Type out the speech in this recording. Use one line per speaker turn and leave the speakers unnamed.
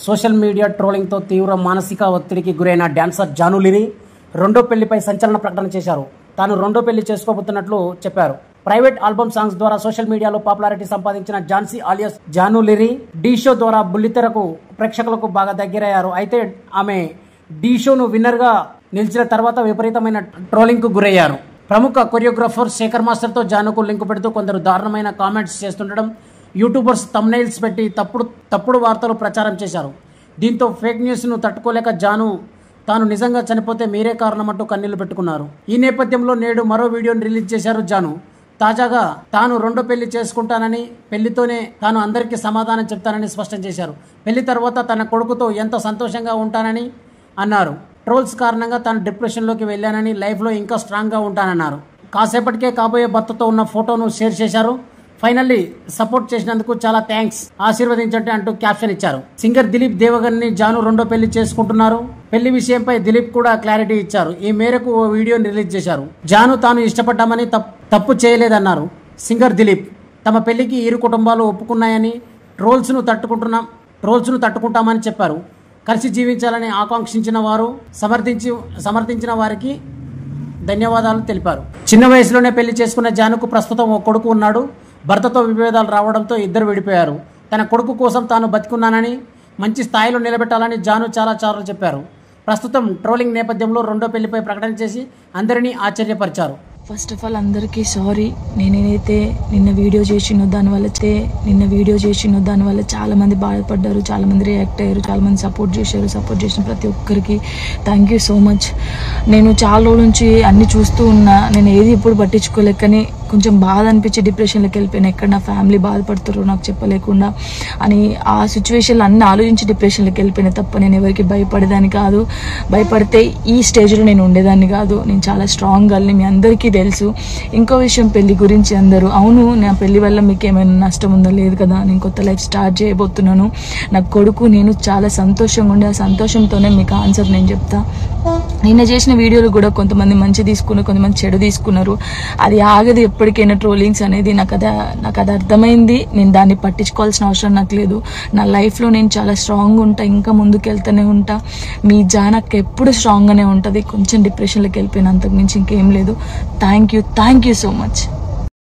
Social media ట్రోలింగ్తో తీవ్ర మానసిక ఒత్తిడికి గురైన డాన్సర్ జాను లిరి రెండో పెళ్లిపై సంచలన ప్రకటన చేశారు. తాను రెండో పెళ్లి చేసుకోబోతున్నట్లు చెప్పారు. ప్రైవేట్ ఆల్బమ్ సాంగ్స్ ద్వారా సోషల్ మీడియాలో పాపులారిటీ సంపాదించిన ఝాన్సీ ఆలియాస్ జాను లిరి ఢీ షో ద్వారా బుల్లితెరకు ప్రేక్షకులకు బాగా దగ్గరయ్యారు. అయితే ఆమె ఢీ షోను విన్నర్గా నిలిచిన తర్వాత విపరీతమైన ట్రోలింగ్కు గురయ్యారు. ప్రముఖ కొరియోగ్రాఫర్ శేఖర్ మాస్టర్తో జానుకు లింకు పెడుతూ కొందరు దారుణమైన కామెంట్స్ చేస్తుండడం, యూట్యూబర్స్ థంబ్నెయిల్స్ పెట్టి తప్పుడు వార్తలు ప్రచారం చేశారు. దీంతో ఫేక్ న్యూస్ను తట్టుకోలేక జాను తాను నిజంగా చనిపోతే మీరే కారణమంటూ కన్నీళ్లు పెట్టుకున్నారు. ఈ నేపథ్యంలో నేడు మరో వీడియోని రిలీజ్ చేశారు జాను. తాజాగా తాను రెండో పెళ్లి చేసుకుంటానని, పెళ్లితోనే తాను అందరికీ సమాధానం చెప్తానని స్పష్టం చేశారు. పెళ్లి తర్వాత తన కొడుకుతో ఎంతో సంతోషంగా ఉంటానని అన్నారు. ట్రోల్స్ కారణంగా తాను డిప్రెషన్లోకి వెళ్ళానని, లైఫ్లో ఇంకా స్ట్రాంగ్గా ఉంటానన్నారు. కాసేపటికే కాబోయే భర్తతో ఉన్న ఫోటోను షేర్ చేశారు. ఫైనల్లీ సపోర్ట్ చేసినందుకు చాలా థ్యాంక్స్, ఆశీర్వదించండి అంటూ క్యాప్షన్ ఇచ్చారు. సింగర్ దిలీప్ దేవగన్ని జాను రెండో పెళ్లి చేసుకుంటున్నారు. పెళ్లి విషయంపై దిలీప్ కూడా క్లారిటీ ఇచ్చారు. ఈ మేరకు ఓ వీడియోని రిలీజ్ చేశారు. జాను తాను ఇష్టపడ్డామని తప్పు చేయలేదన్నారు సింగర్ దిలీప్. తమ పెళ్లికి ఇరు కుటుంబాలు ఒప్పుకున్నాయని, ట్రోల్స్ను తట్టుకుంటామని చెప్పారు. కలిసి జీవించాలని ఆకాంక్షించిన వారు సమర్థించిన వారికి ధన్యవాదాలు తెలిపారు. చిన్న వయసులోనే పెళ్లి చేసుకున్న జానుకు ప్రస్తుతం ఓ కొడుకు ఉన్నాడు. భర్తతో విభేదాలు రావడంతో ఇద్దరు విడిపోయారు. తన కొడుకు కోసం తాను బతికున్నానని, మంచి స్థాయిలో నిలబెట్టాలని జాను చాలా సార్లు చెప్పారు. ప్రస్తుతం ట్రోలింగ్ నేపథ్యంలో రెండో పెళ్లిపై ప్రకటన చేసి అందరినీ ఆశ్చర్యపరిచారు.
ఫస్ట్ ఆఫ్ ఆల్ అందరికీ సారీ. నేనైతే నిన్న వీడియో చేసినో దానివల్ల చాలామంది బాధపడ్డారు, చాలామంది రియాక్ట్ అయ్యారు, చాలామంది సపోర్ట్ చేసిన ప్రతి ఒక్కరికి థ్యాంక్ యూ సో మచ్. నేను చాలా రోజుల నుంచి అన్ని చూస్తూ ఉన్నా, నేను ఏది ఇప్పుడు పట్టించుకోలేకని కొంచెం బాధ అనిపించి డిప్రెషన్లోకి వెళ్ళిపోయాను. ఎక్కడ నా ఫ్యామిలీ బాధపడుతారో నాకు చెప్పలేకుండా అని ఆ సిచ్యువేషన్లో అన్ని ఆలోచించి డిప్రెషన్లోకి వెళ్ళిపోయినా తప్ప నేను ఎవరికి భయపడేదాన్ని కాదు. భయపడితే ఈ స్టేజ్లో నేను ఉండేదాన్ని కాదు. నేను చాలా స్ట్రాంగ్ గర్ల్ని, మీ అందరికీ తెలుసు. ఇంకో విషయం, పెళ్లి గురించి అందరూ అవును నా పెళ్లి వల్ల మీకు ఏమైనా నష్టం ఉందో లేదు కదా, నేను కొత్త లైఫ్ స్టార్ట్ చేయబోతున్నాను, నా కొడుకు నేను చాలా సంతోషంగా ఉండే, ఆ సంతోషంతోనే మీకు ఆన్సర్ నేను చెప్తా. నిన్న చేసిన వీడియోలు కూడా కొంతమంది మంచి తీసుకున్నారు, కొంతమంది చెడు తీసుకున్నారు. అది ఆగదు ఎప్పటికైనా ట్రోలింగ్స్ అనేది. నాకు అది అర్థమైంది. నేను దాన్ని పట్టించుకోవాల్సిన అవసరం నాకు లేదు. నా లైఫ్లో నేను చాలా స్ట్రాంగ్ ఉంటా, ఇంకా ముందుకు వెళ్తూనే ఉంటా. మీ జానకి ఎప్పుడు స్ట్రాంగ్గానే ఉంటుంది. కొంచెం డిప్రెషన్లోకి వెళ్ళిపోయిన, అంతకు మించి ఇంకేం లేదు. Thank you so much.